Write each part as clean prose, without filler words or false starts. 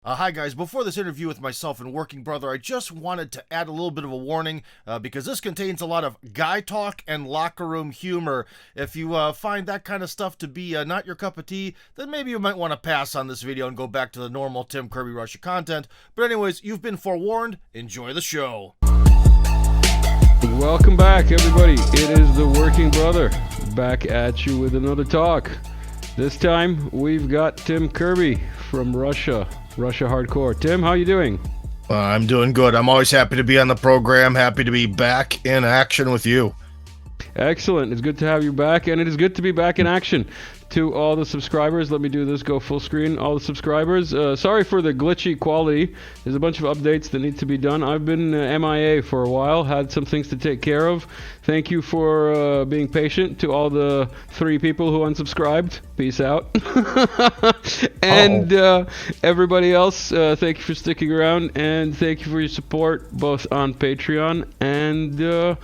Hi guys, before this interview with myself and working brother, I just wanted to add a little bit of a warning because this contains a lot of guy talk and locker room humor. If you find that kind of stuff to be not your cup of tea, then maybe you might want to pass on this video and go back to the normal Tim Kirby Russia content. But anyways, you've been forewarned. Enjoy the show. Welcome back, everybody. It is the working brother back at you with another talk. This time we've got Tim Kirby from Russia Hardcore. Tim, how you doing? I'm doing good. I'm always happy to be on the program. Happy to be back in action with you. Excellent. It's good to have you back, and it is good to be back in action. To all the subscribers, let me do this, go full screen. All the subscribers, sorry for the glitchy quality. There's a bunch of updates that need to be done. I've been MIA for a while, had some things to take care of. Thank you for being patient. To all the 3 people who unsubscribed, peace out. And everybody else, thank you for sticking around, and thank you for your support both on Patreon and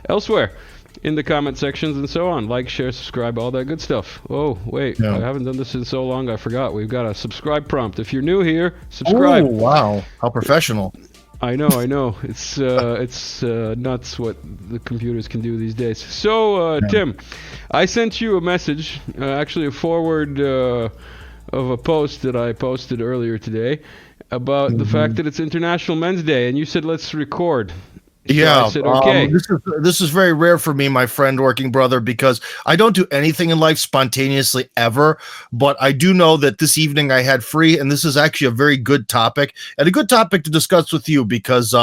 elsewhere in the comment sections and so on. Like, share, subscribe, all that good stuff. Oh, wait, I haven't done this in so long, I forgot. We've got a subscribe prompt. If you're new here, subscribe. Oh, wow. How professional. I know. It's nuts what the computers can do these days. So, Tim, I sent you a message, actually a forward of a post that I posted earlier today about the fact that it's International Men's Day, and you said, let's record. So yeah, I said, okay. This is very rare for me, my friend, working brother, because I don't do anything in life spontaneously ever. But I do know that this evening I had free, and this is actually a very good topic and a good topic to discuss with you because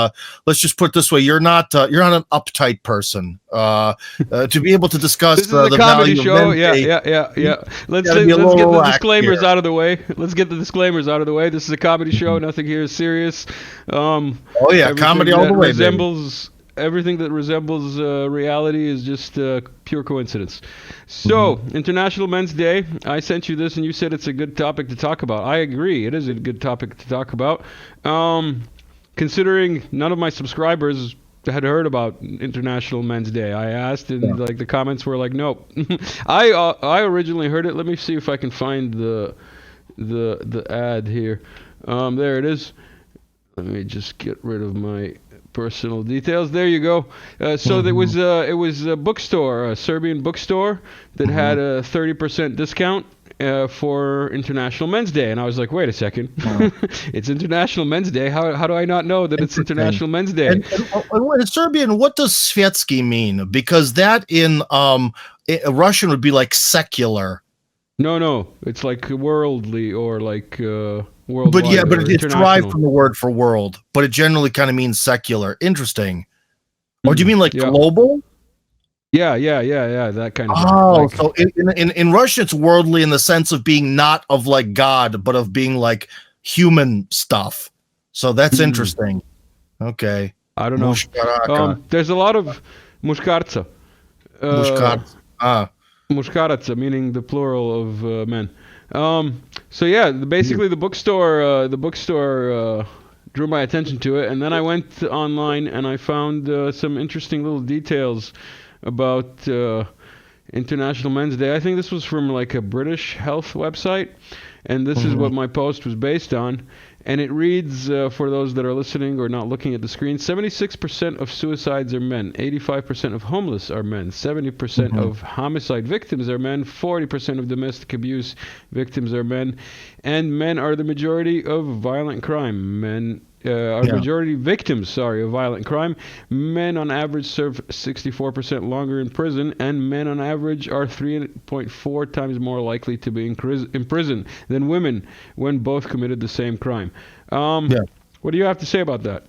let's just put it this way: you're not an uptight person. To be able to discuss this is a comedy show. Yeah. Let's get the disclaimers out of the way. This is a comedy show. Nothing here is serious. Comedy all the way. Everything that resembles reality is just pure coincidence. So, International Men's Day, I sent you this and you said it's a good topic to talk about. I agree, it is a good topic to talk about. Considering none of my subscribers had heard about International Men's Day, I asked, and like the comments were like, nope. I originally heard it. Let me see if I can find the ad here. There it is. Let me just get rid of my personal details. There you go. So there was it was a bookstore, a Serbian bookstore that had a 30% discount for International Men's Day, and I was like, wait a second, it's International Men's Day. How do I not know that it's International Men's Day? And in Serbian, what does Svetsky mean? Because that in Russian would be like secular. No, it's like worldly or like worldwide. But yeah, but it's derived from the word for world, but it generally kind of means secular. Interesting. Or do you mean like global? Yeah, that kind of thing. Oh, like, so in Russian, it's worldly in the sense of being not of like God, but of being like human stuff. So that's interesting. Okay. I don't know. There's a lot of mushkarca. Mushkaraca, meaning the plural of men. So yeah, basically the bookstore drew my attention to it, and then I went online and I found some interesting little details about International Men's Day. I think this was from like a British health website, and this is what my post was based on. And it reads, for those that are listening or not looking at the screen, 76% of suicides are men, 85% of homeless are men, 70% of homicide victims are men, 40% of domestic abuse victims are men, and men are the majority of violent crime. Men are majority victims, of violent crime. Men on average serve 64% longer in prison, and men on average are 3.4 times more likely to be in prison than women when both committed the same crime. What do you have to say about that?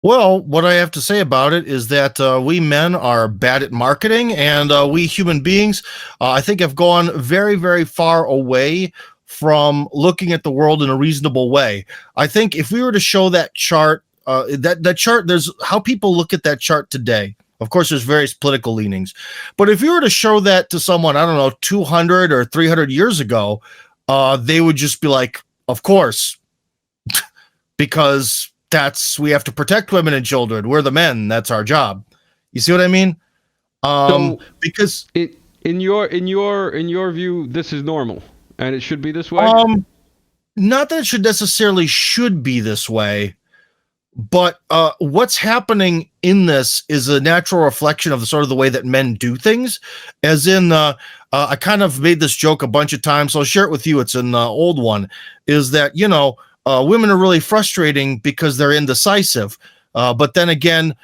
Well, what I have to say about it is that we men are bad at marketing, and we human beings, I think, have gone very, very far away from looking at the world in a reasonable way. I think if we were to show that chart, that chart, there's how people look at that chart today. Of course, there's various political leanings, but if you were to show that to someone, I don't know, 200 or 300 years ago, they would just be like, of course, because we have to protect women and children. We're the men. That's our job. You see what I mean? Because in your view, this is normal. And it should be this way? not that it should be this way, but what's happening in this is a natural reflection of the sort of the way that men do things. As in, I kind of made this joke a bunch of times, so I'll share it with you. It's an old one, is that, women are really frustrating because they're indecisive. But then again,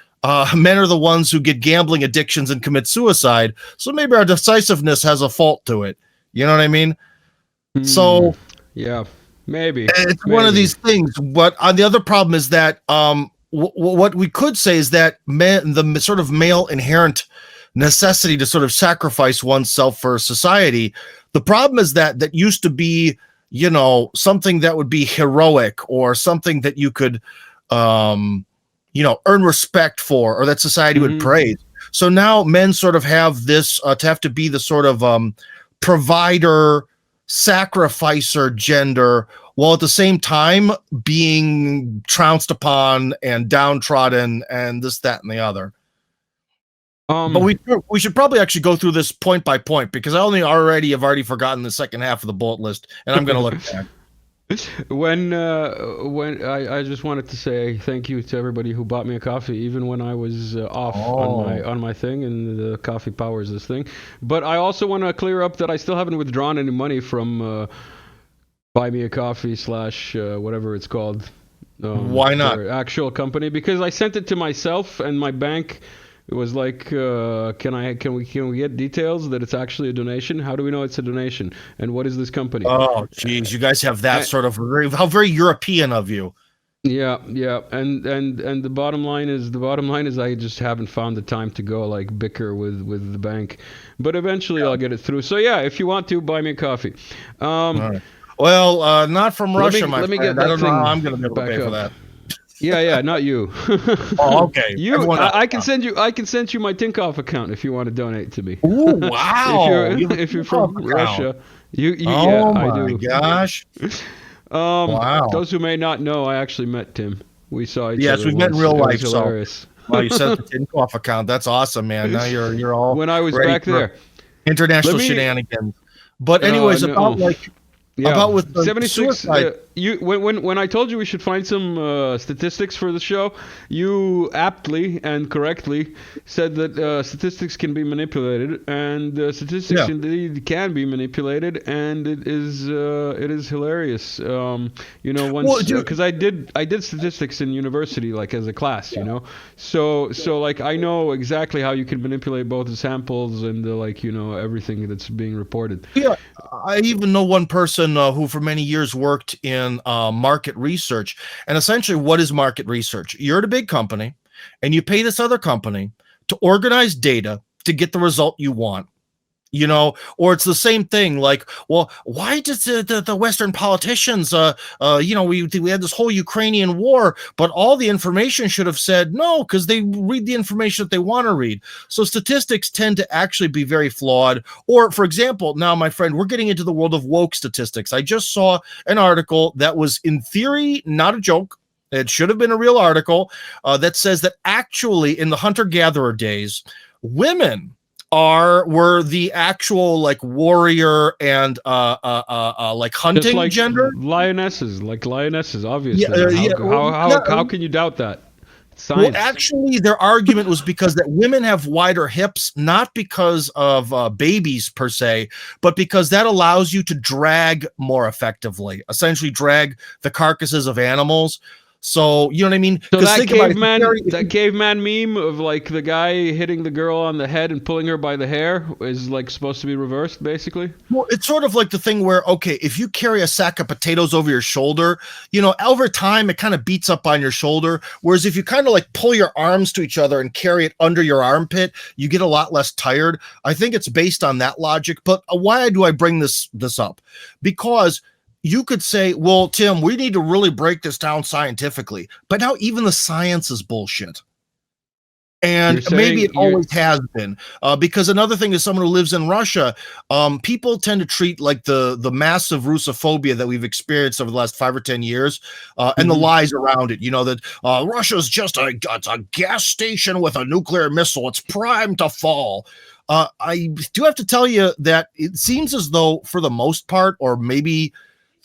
men are the ones who get gambling addictions and commit suicide. So maybe our decisiveness has a fault to it. You know what I mean? So yeah, maybe it's one of these things. But the other problem is that what we could say is that the sort of male inherent necessity to sort of sacrifice oneself for society. The problem is that used to be, something that would be heroic or something that you could, earn respect for, or that society would praise. So now men sort of have this to have to be the sort of provider, sacrificer gender, while at the same time being trounced upon and downtrodden and this, that, and the other. But we should probably actually go through this point by point, because I have already forgotten the second half of the bullet list, and I'm going to look back. When I just wanted to say thank you to everybody who bought me a coffee, even when I was off on my thing, and the coffee powers this thing. But I also want to clear up that I still haven't withdrawn any money from Buy Me a Coffee / whatever it's called. Why not? Actual company, because I sent it to myself and my bank. It was like, can we get details that it's actually a donation? How do we know it's a donation? And what is this company? Oh, geez, you guys have that sort of how very European of you. Yeah, and the bottom line is I just haven't found the time to go like bicker with the bank, but eventually I'll get it through. So yeah, if you want to buy me a coffee. Right. Well, not from Russia, my friend. Get I don't know how I'm going to be able to pay for that. Yeah, not you. Oh, okay. I can send you my Tinkoff account if you want to donate to me. Ooh, wow! if you're from Russia, I do. Oh my gosh! Wow. Those who may not know, I actually met Tim. We saw each other. Yes, we've met in real life. Hilarious. Well, you sent the Tinkoff account. That's awesome, man. Now you're all when I was back there. International shenanigans. But anyways, about with the 76. Suicide. When I told you we should find some statistics for the show, you aptly and correctly said that statistics can be manipulated, and statistics indeed can be manipulated, and it is hilarious. Once because I did statistics in university, like as a class, so like I know exactly how you can manipulate both the samples and everything that's being reported. Yeah, I even know one person who for many years worked in market research. And essentially, what is market research? You're at a big company, and you pay this other company to organize data to get the result you want. Or it's the same thing. Like, well, why does the Western politicians, we had this whole Ukrainian war, but all the information should have said no, because they read the information that they want to read. So statistics tend to actually be very flawed. Or, for example, now, my friend, we're getting into the world of woke statistics. I just saw an article that was, in theory, not a joke. It should have been a real article that says that actually, in the hunter-gatherer days, women were the actual like warrior and like hunting like gender. Lionesses, obviously. How can you doubt that? Science. Well, actually, their argument was because that women have wider hips, not because of babies per se, but because that allows you to drag more effectively, essentially drag the carcasses of animals. So, you know what I mean? So that caveman meme of like the guy hitting the girl on the head and pulling her by the hair is like supposed to be reversed, basically? Well, it's sort of like the thing where, okay, if you carry a sack of potatoes over your shoulder, over time it kind of beats up on your shoulder. Whereas if you kind of like pull your arms to each other and carry it under your armpit, you get a lot less tired. I think it's based on that logic. But why do I bring this up? Because you could say, well, Tim, we need to really break this down scientifically. But now even the science is bullshit. And maybe it always has been. Because another thing is someone who lives in Russia, people tend to treat like the massive Russophobia that we've experienced over the last 5 or 10 years and the lies around it. That Russia's just a gas station with a nuclear missile. It's primed to fall. I do have to tell you that it seems as though for the most part, or maybe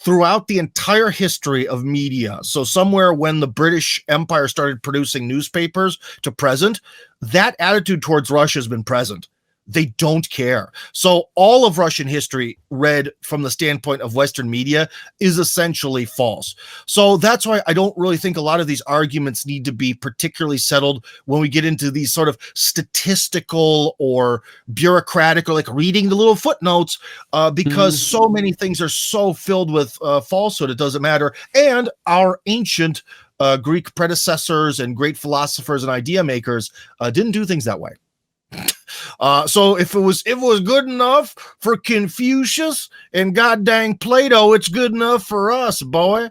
throughout the entire history of media. So somewhere when the British Empire started producing newspapers to present, that attitude towards Russia has been present. They don't care. So all of Russian history read from the standpoint of Western media is essentially false. So that's why I don't really think a lot of these arguments need to be particularly settled when we get into these sort of statistical or bureaucratic or like reading the little footnotes, because so many things are so filled with falsehood, it doesn't matter. And our ancient Greek predecessors and great philosophers and idea makers didn't do things that way. So if it was good enough for Confucius and goddamn Plato, it's good enough for us, boy.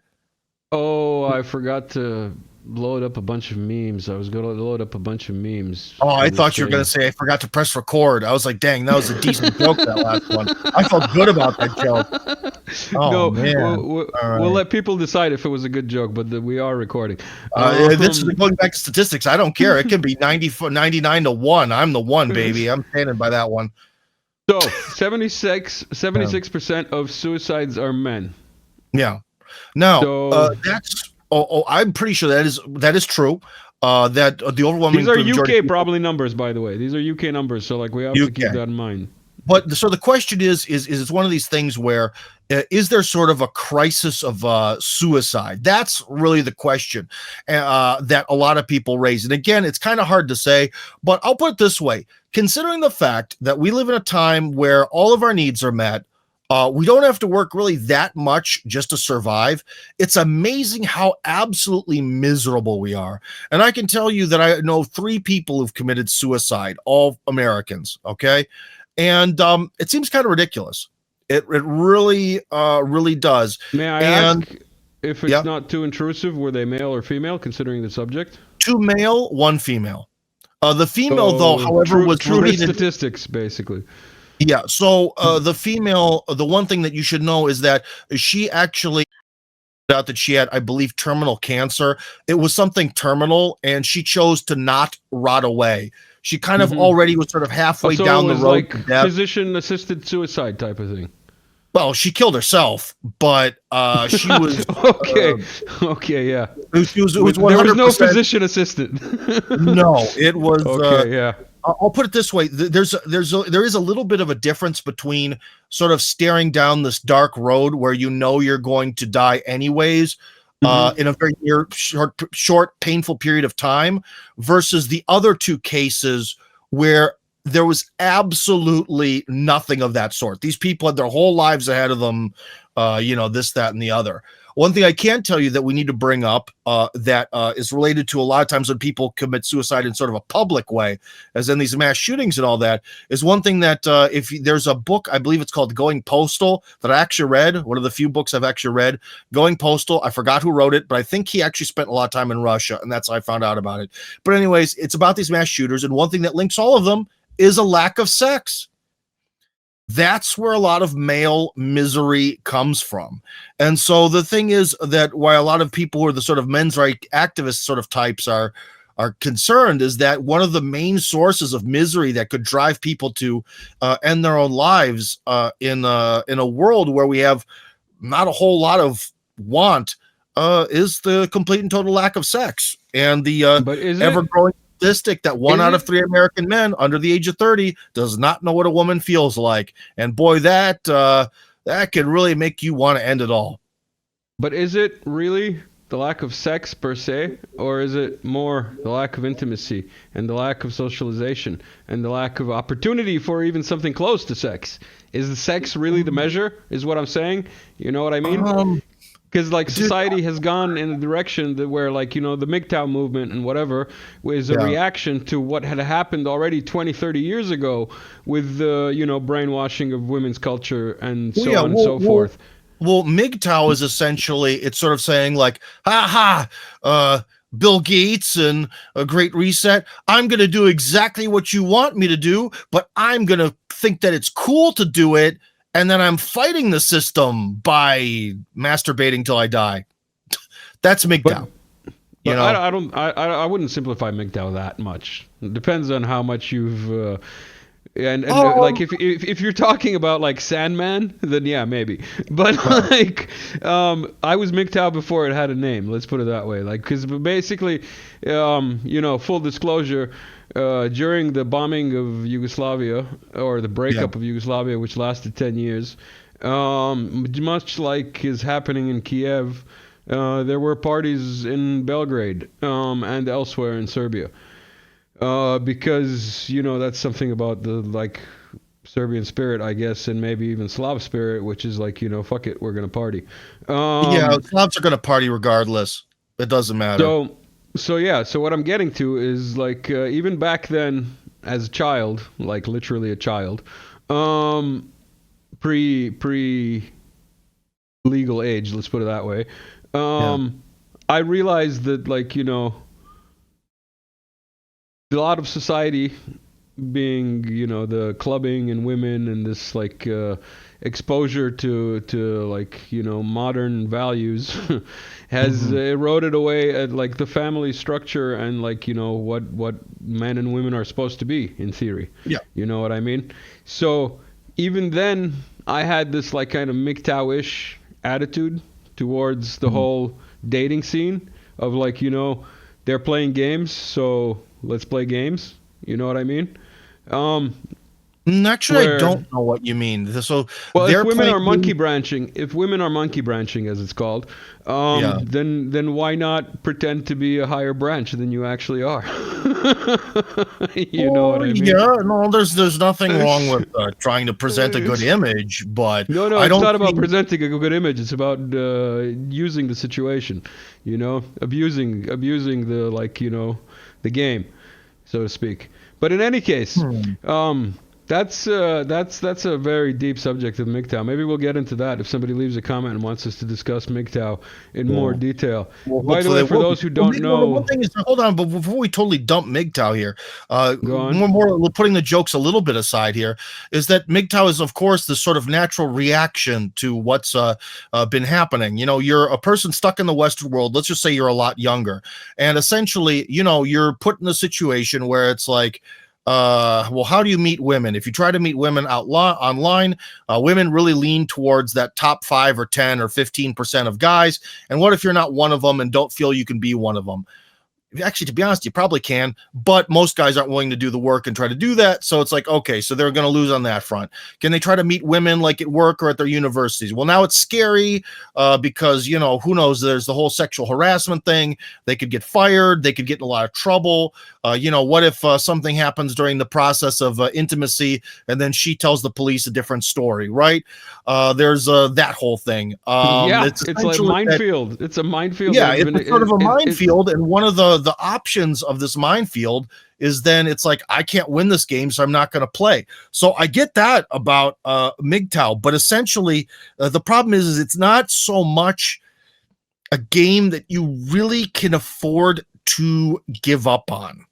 Oh, I forgot to load up a bunch of memes. I was going to load up a bunch of memes. Oh, I thought you were going to say I forgot to press record. I was like, dang, that was a decent joke, that last one. I felt good about that joke. Oh, no, man. We'll let people decide if it was a good joke, but we are recording. This is going back to statistics. I don't care. It can be 99 to 1. I'm the one, baby. I'm standing by that one. So 76% of suicides are men. Yeah. Now, So- that's... I'm pretty sure that is true. That the overwhelming These are majority UK probably numbers, by the way. These are UK numbers, so like we have to keep that in mind. But so the question is it's one of these things where is there sort of a crisis of suicide? That's really the question that a lot of people raise. And again, it's kind of hard to say, but I'll put it this way: considering the fact that we live in a time where all of our needs are met. We don't have to work really that much just to survive. It's amazing how absolutely miserable we are. And I can tell you that I know 3 people who've committed suicide, all Americans, okay? And it seems kind of ridiculous. It really, really does. May I ask if it's not too intrusive, were they male or female, considering the subject? 2 male, 1 female. The female, though, however, was true related... statistics, basically. Yeah, so the female, the one thing that you should know is that she actually out that she had, I believe, terminal cancer. It was something terminal, and she chose to not rot away. She kind of already was sort of halfway down the road. Like physician-assisted suicide type of thing. Well, she killed herself, but she was okay, yeah. It was 100%, there was no physician assistant. No, it was okay, yeah. I'll put it this way: there is a little bit of a difference between sort of staring down this dark road where you know you're going to die anyways, in a very short, painful period of time, versus the other 2 cases where there was absolutely nothing of that sort. These people had their whole lives ahead of them, this, that, and the other. One thing I can tell you that we need to bring up that is related to a lot of times when people commit suicide in sort of a public way, as in these mass shootings and all that, is one thing that there's a book, I believe it's called Going Postal, that I actually read, one of the few books I've actually read, Going Postal. I forgot who wrote it, but I think he actually spent a lot of time in Russia, and that's how I found out about it. But anyways, it's about these mass shooters, and one thing that links all of them is a lack of sex. That's where a lot of male misery comes from. And so the thing is that why a lot of people who are the sort of men's rights activist sort of types are concerned is that one of the main sources of misery that could drive people to end their own lives in a world where we have not a whole lot of want is the complete and total lack of sex. And the ever-growing statistic that 1 out of 3 American men under the age of 30 does not know what a woman feels like. And boy, that can really make you want to end it all. But is it really the lack of sex per se, or is it more the lack of intimacy and the lack of socialization and the lack of opportunity for even something close to sex? Is the sex really the measure, is what I'm saying? You know what I mean? Because like society has gone in a direction that where like, the MGTOW movement and whatever was a reaction to what had happened already 20, 30 years ago with the, brainwashing of women's culture and so on and so forth. Well, MGTOW is essentially, it's sort of saying like, Bill Gates and a Great Reset, I'm going to do exactly what you want me to do, but I'm going to think that it's cool to do it. And then I'm fighting the system by masturbating till I die. That's MGTOW. I wouldn't simplify MGTOW that much. It depends on how much you've And like Oh, if you're talking about like Sandman, then yeah, maybe. But right. like, I was MGTOW before it had a name. Let's put it that way. Like, because basically, full disclosure, during the bombing of Yugoslavia or the Yeah. breakup of Yugoslavia, which lasted 10 years, much like is happening in Kiev, there were parties in Belgrade and elsewhere in Serbia. Because that's something about the like Serbian spirit, I guess, and maybe even Slav spirit, which is like fuck it, we're gonna party. Yeah, Um, Slavs are going to party regardless. It doesn't matter. so so what I'm getting to is like even back then, as a child, like literally a child, um, pre legal age, let's put it that way. Yeah. I realized that like a lot of society being the clubbing and women and this like exposure to like modern values has Hmm. eroded away at like the family structure and like what men and women are supposed to be in theory. Yeah. You know what I mean? So even then I had this like kind of MGTOW-ish attitude towards the Mhm. whole dating scene of like they're playing games, so let's play games. You know what I mean? Um, Actually, I where don't know what you mean. So well, they're playing. if women are monkey branching, as it's called, Yeah. then why not pretend to be a higher branch than you actually are? You know Oh, what I mean? yeah. No, there's nothing wrong with trying to present a good image, but No, I it's don't not about see. presenting a good image. It's about using the situation, abusing the like the game, so to speak. But in any case, Hmm. that's a very deep subject of MGTOW. Maybe we'll get into that if somebody leaves a comment and wants us to discuss MGTOW in more Well, detail. well, By the hopefully way, they for will be. those who Well, don't well, the one know, thing is, hold on, but before we totally dump MGTOW here, go on. more putting the jokes a little bit aside here, is that MGTOW is, of course, the sort of natural reaction to what's been happening. You're a person stuck in the Western world. Let's just say you're a lot younger, and essentially, you're put in a situation where it's like, well, how do you meet women? If you try to meet women online, women really lean towards that top 5 or 10 or 15% of guys. And what if you're not one of them and don't feel you can be one of them? Actually, to be honest, you probably can, but most guys aren't willing to do the work and try to do that. So it's like, okay, so they're going to lose on that front. Can they try to meet women like at work or at their universities? Well, now it's scary because, who knows? There's the whole sexual harassment thing. They could get fired. They could get in a lot of trouble. What if something happens during the process of intimacy and then she tells the police a different story, right? There's that whole thing. Yeah, It's it's like essentially that. minefield. It's a minefield that Yeah, has it's been a sort of a it minefield, and one of the options of this minefield is then it's like I can't win this game, so I'm not going to play. So I get that about MGTOW, but essentially the problem is it's not so much a game that you really can afford to give up on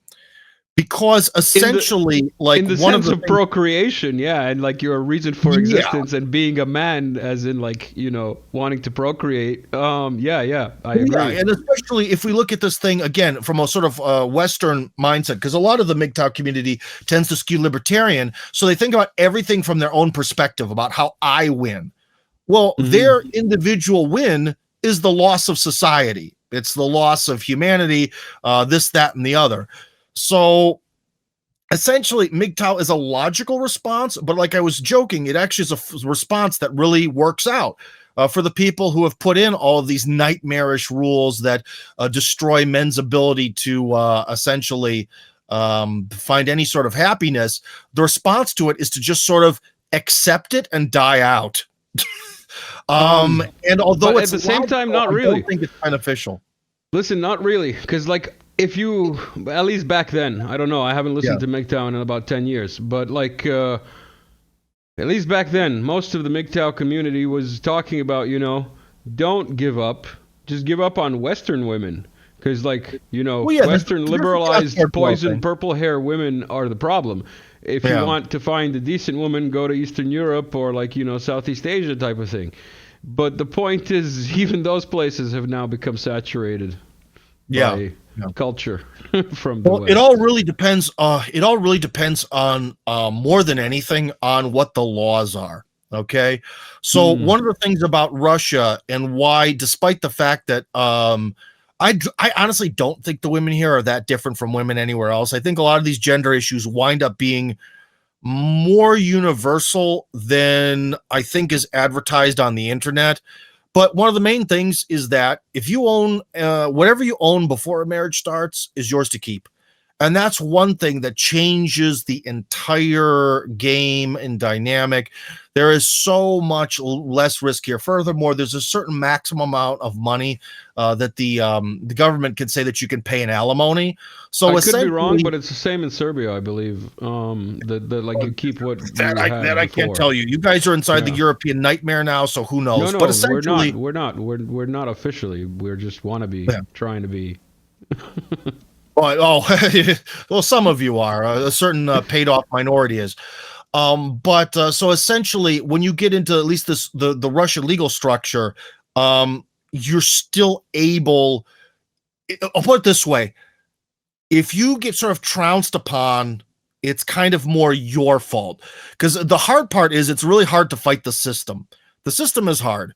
because in the essentially, like in the one of sense the of things, procreation, yeah, and like your reason for yeah. existence and being a man, as in like wanting to procreate. Yeah, I Yeah, agree. and especially if we look at this thing again from a sort of Western mindset, because a lot of the MGTOW community tends to skew libertarian, so they think about everything from their own perspective about how I win. Well, their Hmm. individual win is the loss of society. It's the loss of humanity, this, that, and the other. So essentially, MGTOW is a logical response, but like I was joking, it actually is a response that really works out. For the people who have put in all of these nightmarish rules that destroy men's ability to essentially find any sort of happiness, the response to it is to just sort of accept it and die out. And although But at it's the same time, logical, not I don't really. think it's beneficial. Listen, not really, because like if you, at least back then, I don't know, I haven't Yeah. listened to MGTOW in about 10 years, but like at least back then, most of the MGTOW community was talking about don't give up, just give up on Western women. Because, like, Well, yeah, Western there's a liberalized passport poison thing. purple hair women are the problem. If you Yeah. want to find a decent woman, go to Eastern Europe or, like, Southeast Asia type of thing. But the point is, even those places have now become saturated. Yeah. by Yeah. culture from the Well, West. it all really depends. It all really depends on more than anything on what the laws are. Okay, so one of the things about Russia and why, despite the fact that I honestly don't think the women here are that different from women anywhere else. I think a lot of these gender issues wind up being more universal than I think is advertised on the internet. But one of the main things is that if you own whatever you own before a marriage starts is yours to keep. And that's one thing that changes the entire game and dynamic. There is so much less risk here. Furthermore, there's a certain maximum amount of money that the government can say that you can pay in alimony. So I could be wrong, but it's the same in Serbia, I believe. That like you keep what you had I can't before. tell you. You guys are inside the European nightmare now, so who knows? No, but essentially, we're not. We're not officially. We're just want to be trying to be. Well, some of you are. A certain paid-off minority is. But so essentially, when you get into at least the Russian legal structure, you're still able. I'll put it this way: if you get sort of trounced upon, it's kind of more your fault. Because the hard part is it's really hard to fight the system. The system is hard.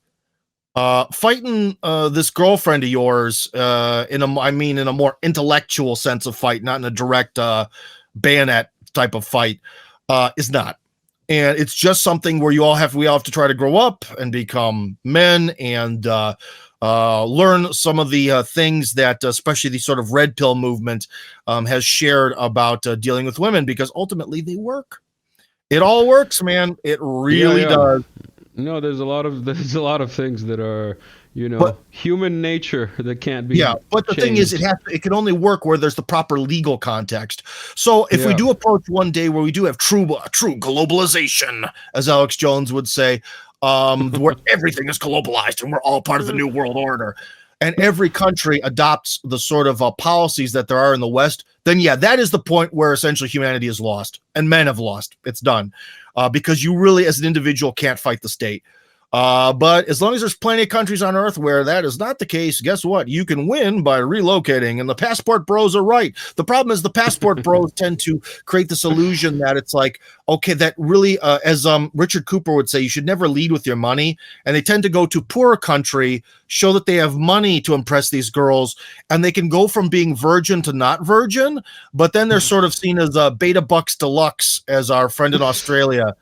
Fighting this girlfriend of yours in a more intellectual sense of fight, not in a direct bayonet type of fight, is not. And it's just something where we all have to try to grow up and become men and learn some of the things that especially the sort of red pill movement has shared about dealing with women, because ultimately they work. It all works, man. It really does. No, there's a lot of things that are, human nature that can't be. Yeah, but the thing is, it can only work where there's the proper legal context. So if we do approach one day where we do have true globalization, as Alex Jones would say, where everything is globalized and we're all part of the new world order, and every country adopts the sort of policies that there are in the West, then that is the point where essentially humanity is lost and men have lost. It's done. Because you really, as an individual, can't fight the state. But as long as there's plenty of countries on Earth where that is not the case, guess what? You can win by relocating, and the passport bros are right. The problem is the passport bros tend to create this illusion that it's like, okay, that really, as Richard Cooper would say, you should never lead with your money. And they tend to go to poorer country, show that they have money to impress these girls, and they can go from being virgin to not virgin, but then they're sort of seen as beta bucks deluxe, as our friend in Australia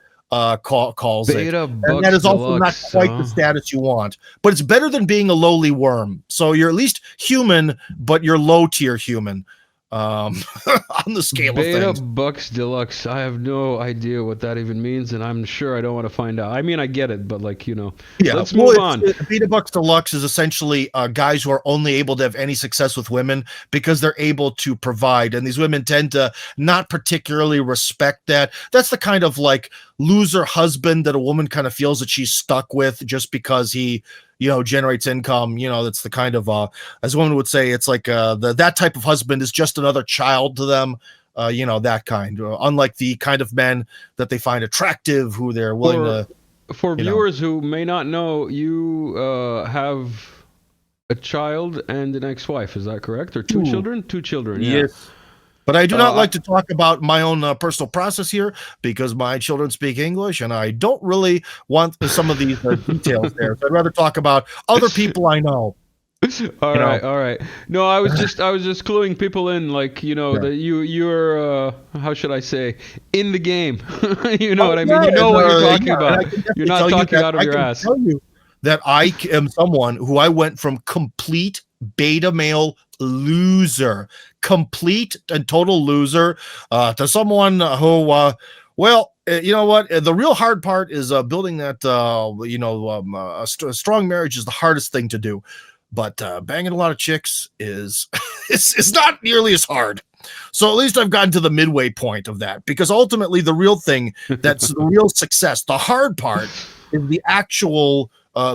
calls Beta it. And that is also not quite the status you want, but it's better than being a lowly worm. So you're at least human, but you're low tier human on the scale of things. Beta bucks deluxe. I have no idea what that even means, and I'm sure I don't want to find out. I mean, I get it, but let's move on. Beta bucks deluxe is essentially guys who are only able to have any success with women because they're able to provide, and these women tend to not particularly respect that. That's the kind of loser husband that a woman kind of feels that she's stuck with just because he generates income. That's the kind of as a woman would say, it's like that type of husband is just another child to them. That kind, unlike the kind of men that they find attractive, who they're willing to. For viewers who may not know, you have a child and an ex-wife. Is that correct? Or two children? Two children. Yeah. Yes. But I do not like to talk about my own personal process here because my children speak English, and I don't really want some of these details there. So I'd rather talk about other people I know. All right. No, I was just cluing people in, that you're how should I say, in the game. You know what I mean? You know what you're talking about. You're not talking out of your ass. Tell you that I am someone who I went from complete beta male loser, complete and total loser, to someone who, you know what? The real hard part is building that. A strong marriage is the hardest thing to do, but banging a lot of chicks is it's not nearly as hard. So at least I've gotten to the midway point of that, because ultimately the real thing that's the real success, the hard part, is the actual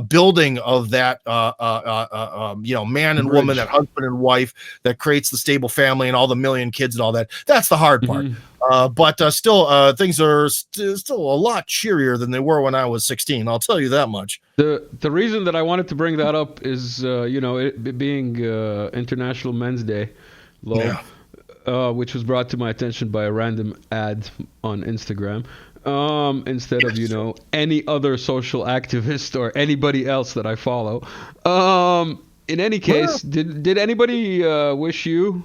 building of that man and woman, that husband and wife that creates the stable family and all the million kids and all that. That's the hard part. But still things are still a lot cheerier than they were when I was 16. I'll tell you that much. The reason that I wanted to bring that up is, it being International Men's Day, lol, Yeah. which was brought to my attention by a random ad on Instagram, instead of, any other social activist or anybody else that I follow. In any Well, case, did anybody wish you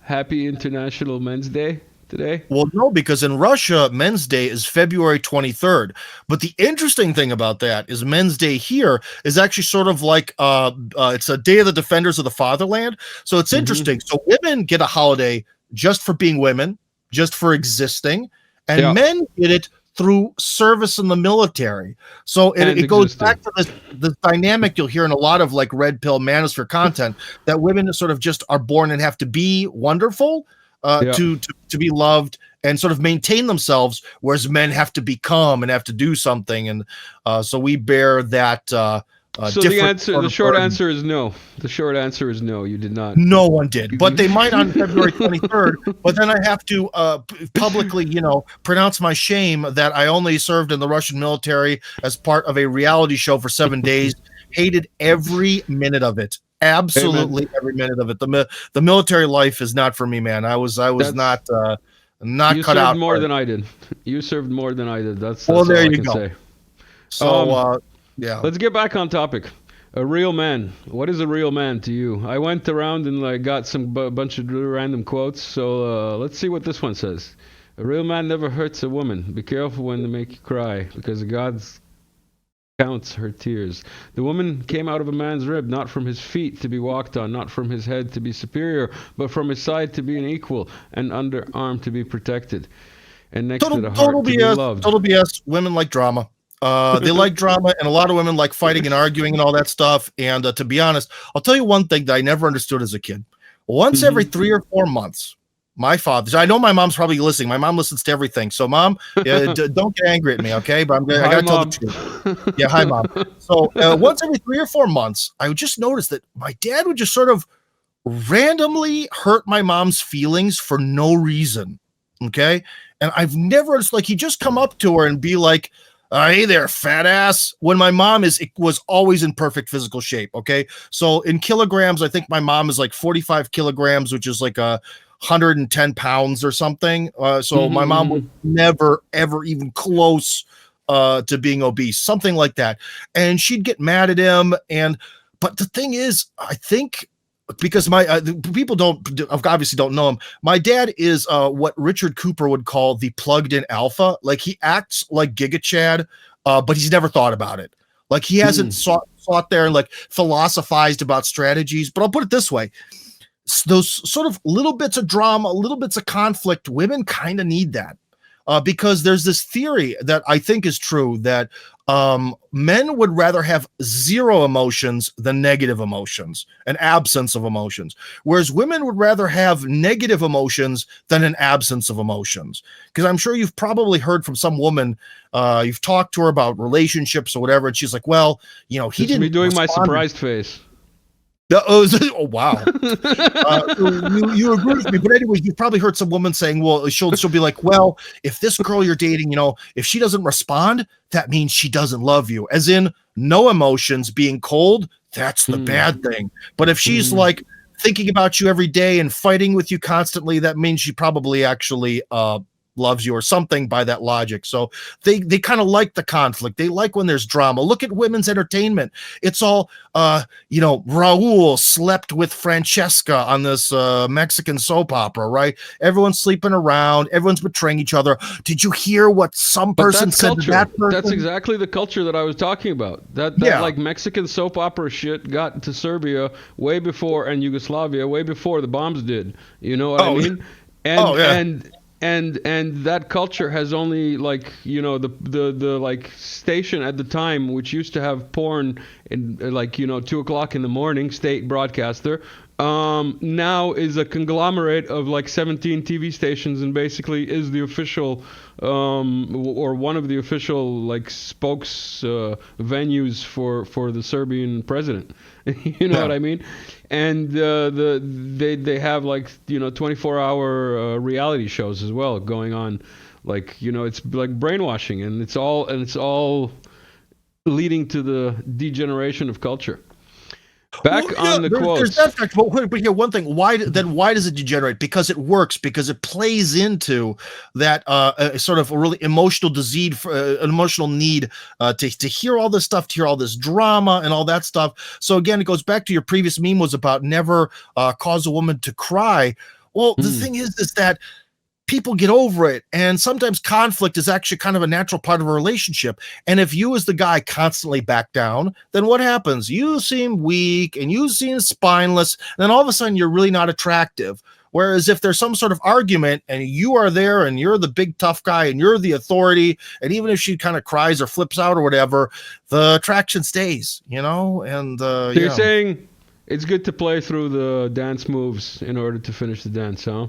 happy International Men's Day today? Well, no, because in Russia, Men's Day is February 23rd. But the interesting thing about that is Men's Day here is actually sort of like it's a Day of the Defenders of the Fatherland. So it's Mm-hmm. interesting. So women get a holiday just for being women, just for existing, and Yeah, men get it through service in the military. So and it goes existing. back to this dynamic you'll hear in a lot of like red pill manosphere content that women sort of just are born and have to be wonderful Yeah. to be loved and sort of maintain themselves, whereas men have to become and have to do something, and so we bear that So different sort the of short burden. answer is no. The short answer is no. You did not. No one did, but You- they might on February 23rd. But then I have to publicly, pronounce my shame that I only served in the Russian military as part of a reality show for 7 days. Hated every minute of it. Amen. Absolutely every minute of it. The military life is not for me, man. I was That's not You cut served out more for it. than I did. You served more than I did. Well, That's there all I you can go. say. So, Um, yeah. let's get back on topic. A real man. What is a real man to you? I went around and like got some bunch of random quotes. So let's see what this one says. A real man never hurts a woman. Be careful when they make you cry, because God's counts her tears. The woman came out of a man's rib, not from his feet to be walked on, not from his head to be superior, but from his side to be an equal, and underarm to be protected, and next to Total the total heart to be BS. loved. Total BS. Women like drama. They like drama, and a lot of women like fighting and arguing and all that stuff. And to be honest, I'll tell you one thing that I never understood as a kid. Once every Hmm. 3 or 4 months, my father. I know my mom's probably listening. My mom listens to everything. So, mom, don't get angry at me, okay? But I Hi, gotta tell the mom. truth. Yeah, hi, mom. So once every 3 or 4 months, I would just notice that my dad would just sort of randomly hurt my mom's feelings for no reason. Okay. And I've never, it's like he just come up to her and be like, hey there, fat ass. When my mom it was always in perfect physical shape. Okay. So in kilograms, I think my mom is like 45 kilograms, which is like 110 pounds or something. So my mom was Hmm. never, ever even close to being obese, something like that. And she'd get mad at him. But the thing is, I think because my people obviously don't know him. My dad is what Richard Cooper would call the plugged-in alpha. Like he acts like Giga Chad, but he's never thought about it. Like he hasn't sought there and like philosophized about strategies. But I'll put it this way: those sort of little bits of drama, little bits of conflict, women kind of need that. Because there's this theory that I think is true that men would rather have zero emotions than negative emotions, an absence of emotions, whereas women would rather have negative emotions than an absence of emotions. Because I'm sure you've probably heard from some woman, you've talked to her about relationships or whatever, and she's like, well, he This is me didn't doing my respond. surprised face. Oh, wow. You agree with me, but anyway, you've probably heard some woman saying, well, she'll be like, well, if this girl you're dating, if she doesn't respond, that means she doesn't love you. As in, no emotions, being cold, that's the Hmm. bad thing. But if she's Hmm. like thinking about you every day and fighting with you constantly, that means she probably actually loves you or something by that logic. So they kind of like the conflict. They like when there's drama. Look at women's entertainment. It's all Raul slept with Francesca on this Mexican soap opera, right? Everyone's sleeping around, everyone's betraying each other. Did you hear what some But person that's said to culture. that person? That's exactly the culture that I was talking about. That Yeah. like Mexican soap opera shit got to Serbia way before, and Yugoslavia way before the bombs did. You know what I Oh, mean? oh And yeah. and that culture has only like the like station at the time, which used to have porn in like 2 o'clock in the morning, state broadcaster, now is a conglomerate of like 17 TV stations, and basically is the official or one of the official like spokes venues for the Serbian president. You know Yeah. what I mean? And they have like 24-hour reality shows as well going on, like it's like brainwashing, and it's all leading to the degeneration of culture. Back on the there's quotes. that fact, but here one thing. Why does it degenerate? Because it works. Because it plays into that sort of a really emotional disease, an emotional need to hear all this stuff, to hear all this drama and all that stuff. So again, it goes back to your previous meme was about never cause a woman to cry. Well, the thing is that people get over it, and sometimes conflict is actually kind of a natural part of a relationship. And if you as the guy constantly back down, then what happens? You seem weak and you seem spineless, and then all of a sudden you're really not attractive. Whereas if there's some sort of argument and you are there and you're the big tough guy and you're the authority, and even if she kind of cries or flips out or whatever, the attraction stays, and So you're saying it's good to play through the dance moves in order to finish the dance, huh?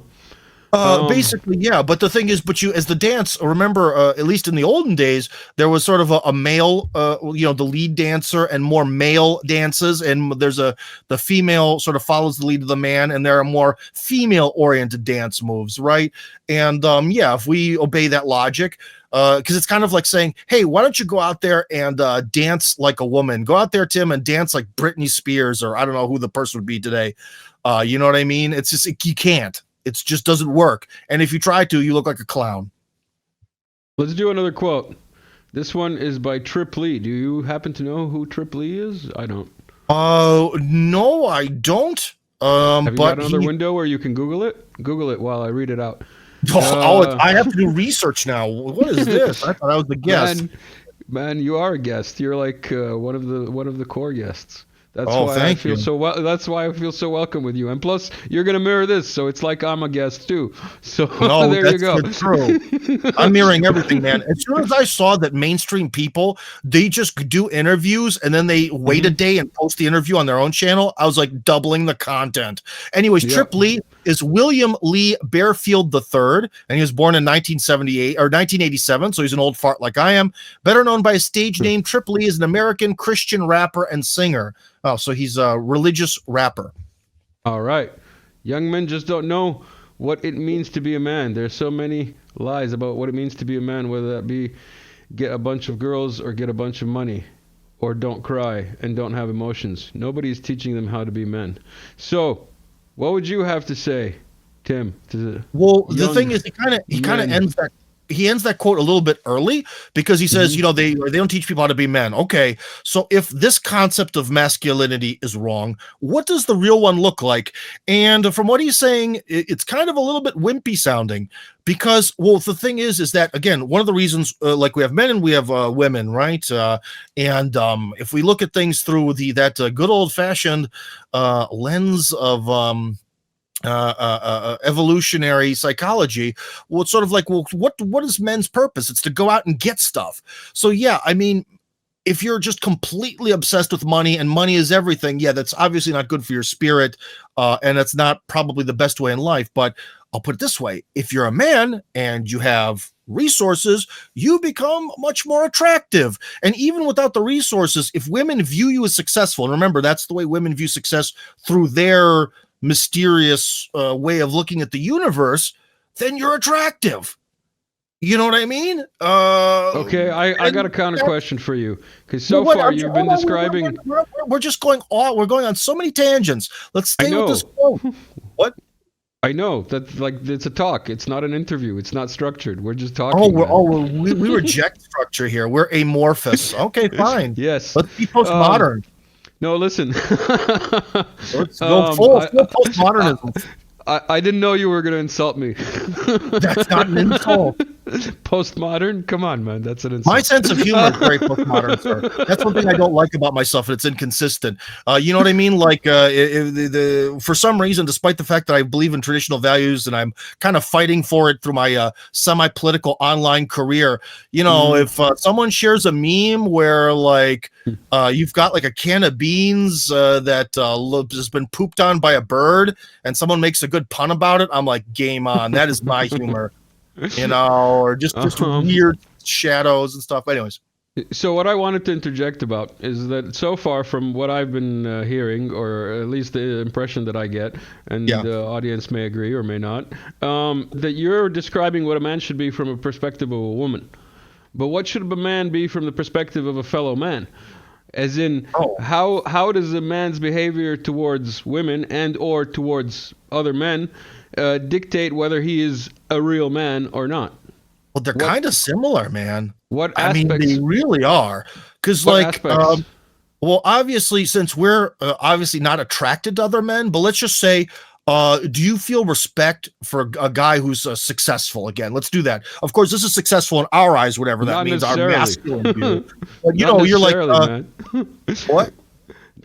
Basically, yeah. But the thing is, you as the dance, remember, at least in the olden days, there was sort of a male, the lead dancer and more male dances, and the female sort of follows the lead of the man, and there are more female-oriented dance moves, right? And if we obey that logic, because it's kind of like saying, hey, why don't you go out there and dance like a woman? Go out there, Tim, and dance like Britney Spears, or I don't know who the person would be today. You know what I mean? It's just you can't. It just doesn't work. And if you try to, you look like a clown. Let's do another quote. This one is by Trip Lee. Do you happen to know who Trip Lee is? I don't. No, I don't. Have you got another window where you can Google it? Google it while I read it out. I have to do research now. What is this? I thought I was the guest. Man, you are a guest. You're like one of the core guests. That's why I feel so welcome with you. And plus, you're gonna mirror this, so it's like I'm a guest too. So there you go. True. I'm mirroring everything, man. As soon as I saw that mainstream people, they just do interviews and then they wait a day and post the interview on their own channel, I was like doubling the content. Anyways, Trip Lee is William Lee Bearfield III, and he was born in 1978 or 1987, so he's an old fart like I am. Better known by his stage name, Trip Lee is an American Christian rapper and singer. Oh, so he's a religious rapper. All right. Young men just don't know what it means to be a man. There's so many lies about what it means to be a man, whether that be get a bunch of girls or get a bunch of money or don't cry and don't have emotions. Nobody's teaching them how to be men. So, what would you have to say, Tim? Well, the thing is, he kind of ends that quote a little bit early because he says, they don't teach people how to be men. Okay, so if this concept of masculinity is wrong, what does the real one look like? And from what he's saying, it's kind of a little bit wimpy sounding because, well, the thing is that, again, one of the reasons, like we have men and we have women, right? And if we look at things through that good old-fashioned lens of evolutionary psychology, well, it's sort of like, well, what is men's purpose? It's to go out and get stuff. So yeah, I mean, if you're just completely obsessed with money and money is everything, yeah, that's obviously not good for your spirit, and that's not probably the best way in life. But I'll put it this way: if you're a man and you have resources, you become much more attractive. And even without the resources, if women view you as successful, and remember, that's the way women view success, through their mysterious way of looking at the universe, then you're attractive. You know what I mean? Okay, I got a counter question for you, because far you've been describing. We're just going we're going on so many tangents. Let's stay with this quote. What? I know that, like, it's a talk. It's not an interview. It's not structured. We're just talking. We reject structure here. We're amorphous. Okay, fine. Yes. Let's be postmodern. No, listen. Let's go full postmodernism. I didn't know you were going to insult me. That's not an insult. Postmodern? Come on, man. That's an insult. My sense of humor is very postmodern, sir. That's one thing I don't like about myself, and it's inconsistent. You know what I mean? Like, for some reason, despite the fact that I believe in traditional values and I'm kind of fighting for it through my semi-political online career, if someone shares a meme where, like, you've got like a can of beans that has been pooped on by a bird, and someone makes a good pun about it, I'm like, game on. That is my humor. Or just weird shadows and stuff. But anyways. So what I wanted to interject about is that so far from what I've been hearing, or at least the impression that I get, and the audience may agree or may not, that you're describing what a man should be from a perspective of a woman. But what should a man be from the perspective of a fellow man? As in, Oh. how does a man's behavior towards women and or towards other men dictate whether he is a real man or not? Well, they're kind of similar, man. What I mean, aspects? they really are. Because, What like, aspects? well, obviously, since we're obviously not attracted to other men, but let's just say, do you feel respect for a guy who's successful? Again, let's do that. Of course, this is successful in our eyes, whatever that Not means, our necessarily. masculine view. But, you Not know, you're like, necessarily, man. what?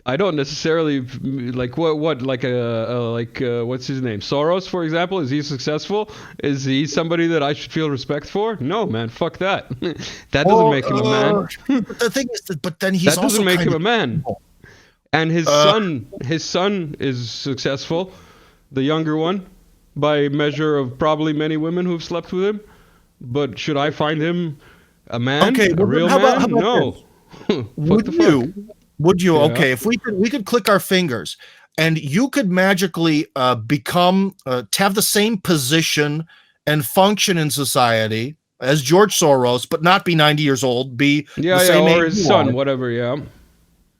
I don't necessarily like what like what's his name? Soros, for example. Is he successful? Is he somebody that I should feel respect for? No, man. Fuck that. That doesn't make him a man. But the thing is, but then he's That also doesn't make kind him a of man. evil. And his son is successful, the younger one, by measure of probably many women who've slept with him. But should I find him a man? Okay, a well, real how about- man? how about No. Would the you? Would you? Yeah. Okay, if we could click our fingers, and you could magically become to have the same position and function in society as George Soros, but not be 90 years old, be Yeah, the same or age his you son, are. whatever. Yeah.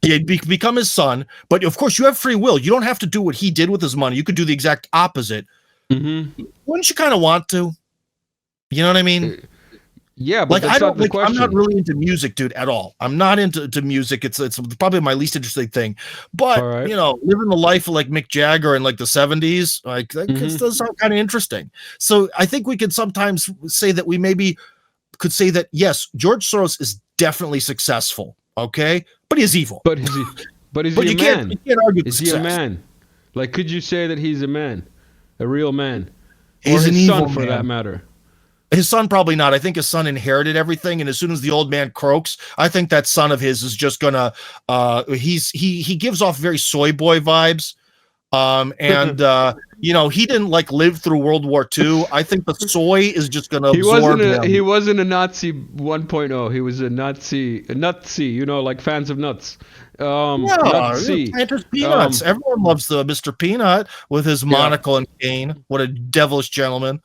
Yeah, become his son, but of course you have free will. You don't have to do what he did with his money. You could do the exact opposite. Mm-hmm. Wouldn't you kind of want to? You know what I mean? Yeah, but Like that's I don't not the like, I'm question. not really into music, dude, at all. I'm not into music. It's probably my least interesting thing. But All right. you know, living the life of like Mick Jagger in like the 70s, like that Mhm. does sound kind of interesting. So I think we could sometimes say that we maybe could say that yes, George Soros is definitely successful, okay, but he's evil. But is he? But is But he a you man? can't argue with Is he a success. man? Like, could you say that he's a man, a real man, or He's an his son, evil for man. that matter? His son probably not. I think his son inherited everything, and as soon as the old man croaks, I think that son of his is just gonna. He gives off very soy boy vibes, and you know he didn't like live through World War II. I think the soy is just gonna absorb him. He wasn't a Nazi 1.0. He was a Nazi. You know, like fans of nuts. Nazi. Planters Peanuts. Everyone loves the Mr. Peanut with his monocle and cane. What a devilish gentleman.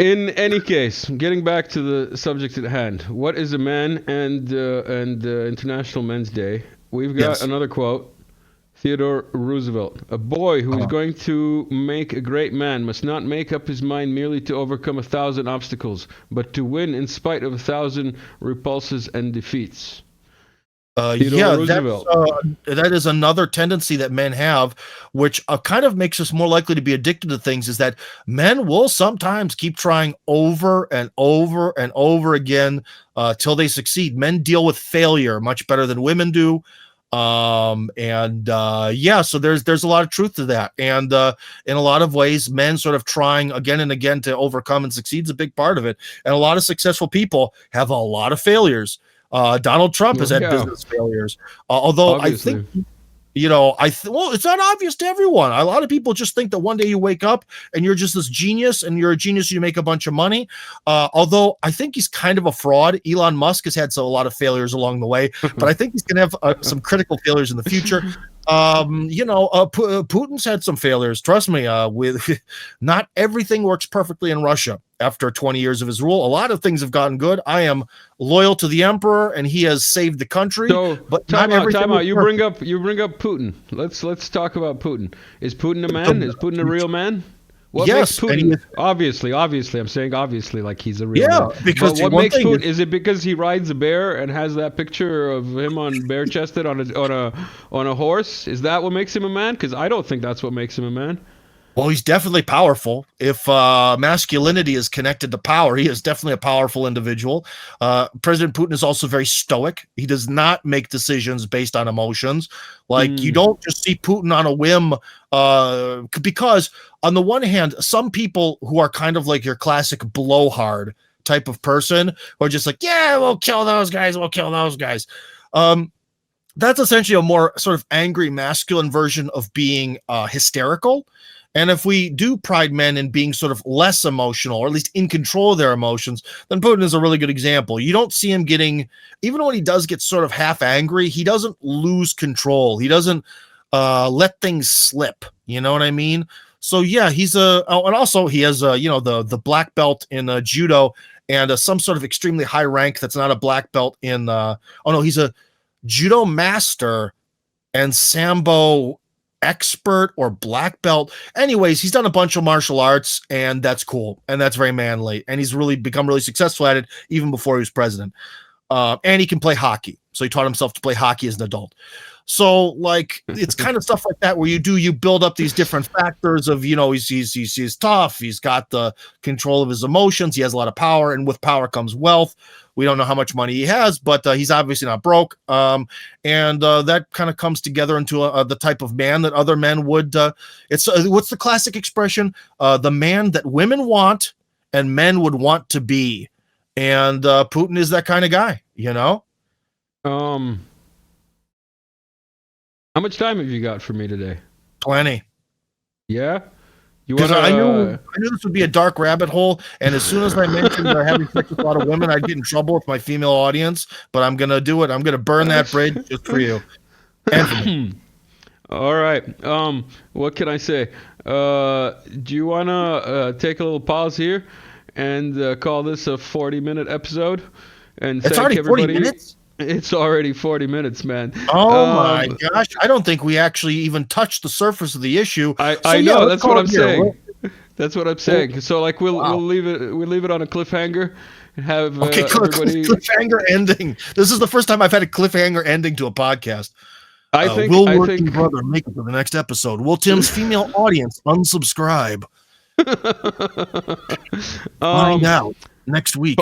In any case, getting back to the subject at hand, what is a man and International Men's Day? We've got another quote. Theodore Roosevelt. A boy who is going to make a great man must not make up his mind merely to overcome 1,000 obstacles, but to win in spite of 1,000 repulses and defeats. Yeah, that is another tendency that men have, which kind of makes us more likely to be addicted to things, is that men will sometimes keep trying over and over and over again till they succeed. Men deal with failure much better than women do. Yeah, so there's a lot of truth to that. And in a lot of ways, men sort of trying again and again to overcome and succeed is a big part of it. And a lot of successful people have a lot of failures. Donald Trump has had business failures, although obviously. I think, you know, well, it's not obvious to everyone. A lot of people just think that one day you wake up and you're just this genius, and you're a genius, you make a bunch of money. Although I think he's kind of a fraud. Elon Musk has had a lot of failures along the way, but I think he's going to have some critical failures in the future. You know, Putin's had some failures. Trust me, with not everything works perfectly in Russia. After 20 years of his rule, a lot of things have gotten good. I am loyal to the emperor, and he has saved the country. So, but time out. You bring up Putin. Let's talk about Putin. Is Putin a man? Is Putin a real man? What makes Putin? Obviously, I'm saying obviously, like he's a real man. Because what makes Putin? Is it because he rides a bear and has that picture of him on bare chested on a horse? Is that what makes him a man? Because I don't think that's what makes him a man. Well, he's definitely powerful. If masculinity is connected to power, he is definitely a powerful individual. President Putin is also very stoic. He does not make decisions based on emotions. Like, you don't just see Putin on a whim, because on the one hand, some people who are kind of like your classic blowhard type of person who are just like, yeah, we'll kill those guys. That's essentially a more sort of angry masculine version of being hysterical. And if we do pride men in being sort of less emotional, or at least in control of their emotions, then Putin is a really good example. You don't see him getting, even when he does get sort of half angry, he doesn't lose control. He doesn't let things slip. You know what I mean? So yeah, and also he has you know, the black belt in judo, and some sort of extremely high rank that's not a black belt in. Oh no, he's a judo master and sambo expert or black belt. Anyways, he's done a bunch of martial arts, and that's cool, and that's very manly, and he's really become really successful at it even before he was president. And he can play hockey, so he taught himself to play hockey as an adult. So like it's kind of stuff like that where you build up these different factors of, you know, he's tough, he's got the control of his emotions, he has a lot of power, and with power comes wealth. We don't know how much money he has, but he's obviously not broke. And that kind of comes together into the type of man that other men would. It's what's the classic expression? The man that women want and men would want to be. And Putin is that kind of guy, you know? How much time have you got for me today? Plenty. Yeah? You Because want I knew this would be a dark rabbit hole, and as soon as I mentioned having sex with a lot of women, I'd get in trouble with my female audience, but I'm going to do it. I'm going to burn that bridge just for you. And for me. All right. What can I say? Do you want to take a little pause here and call this a 40-minute episode? And it's already 40 minutes? It's already 40 minutes, man. Oh my gosh. I don't think we actually even touched the surface of the issue. I know, that's what I'm saying. That's what I'm saying. So like we'll leave it on a cliffhanger and have everybody cliffhanger ending. This is the first time I've had a cliffhanger ending to a podcast. I think brother make it to the next episode. Will Tim's female audience unsubscribe? Find out next week.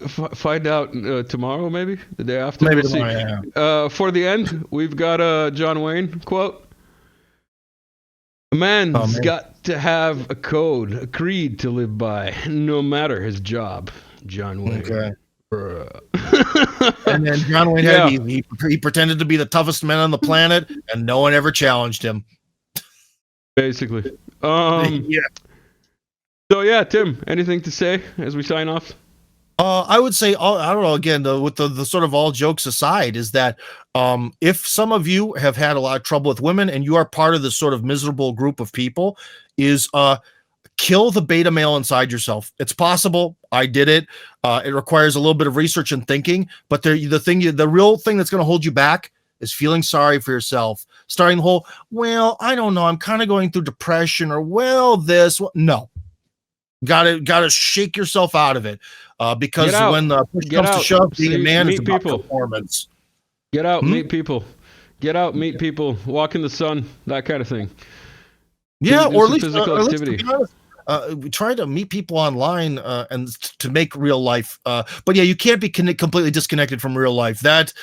Find out tomorrow, maybe the day after. Maybe we'll tomorrow, see. Yeah. For the end, we've got a John Wayne quote. A man's got to have a code, a creed to live by, no matter his job. John Wayne. Okay. And then John Wayne he pretended to be the toughest man on the planet, and no one ever challenged him. Basically. Yeah. So yeah, Tim, anything to say as we sign off? I would say, I don't know, again, with the sort of all jokes aside, is that if some of you have had a lot of trouble with women and you are part of this sort of miserable group of people, is kill the beta male inside yourself. It's possible. I did it. It requires a little bit of research and thinking, but the real thing that's going to hold you back is feeling sorry for yourself. Starting the whole, well, I don't know, I'm kind of going through depression, or no. Gotta shake yourself out of it, because when the push comes to shove, being a man is about performance. Get out, meet people. Get out, meet people. Walk in the sun, that kind of thing. Yeah, or at least physical activity. We try to meet people online and to make real life. But yeah, you can't be completely disconnected from real life. That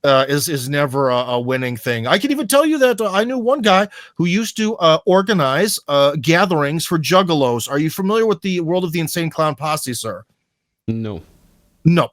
is never a winning thing. I can even tell you that I knew one guy who used to organize gatherings for juggalos. Are you familiar with the World of the Insane Clown Posse, sir? No.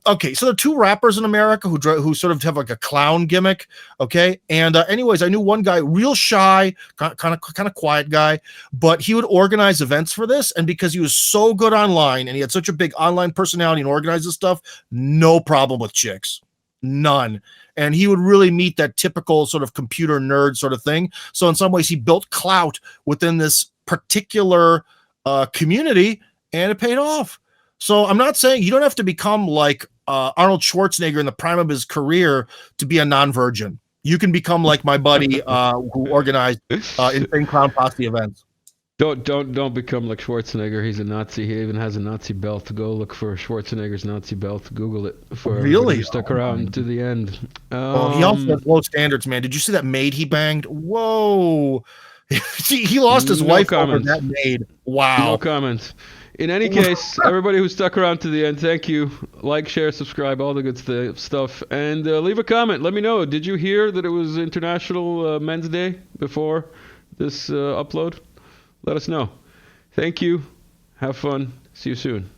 Okay, so there are two rappers in America who sort of have like a clown gimmick. Okay, and anyways, I knew one guy, real shy, kind of quiet guy, but he would organize events for this, and because he was so good online and he had such a big online personality and organized this stuff, no problem with chicks, none. And he would really meet that typical sort of computer nerd sort of thing. So in some ways, he built clout within this particular community, and it paid off. So I'm not saying you don't have to become like Arnold Schwarzenegger in the prime of his career to be a non-virgin. You can become like my buddy who organized Insane Clown Posse events. Don't become like Schwarzenegger. He's a Nazi. He even has a Nazi belt. Go look for Schwarzenegger's Nazi belt. Google it. For really? You stuck around to the end. Well, he also has low standards, man. Did you see that maid he banged? Whoa. he lost his wife over that maid. Wow. No comments. In any case, everybody who stuck around to the end, thank you. Like, share, subscribe, all the good stuff. And leave a comment. Let me know. Did you hear that it was International Men's Day before this upload? Let us know. Thank you. Have fun. See you soon.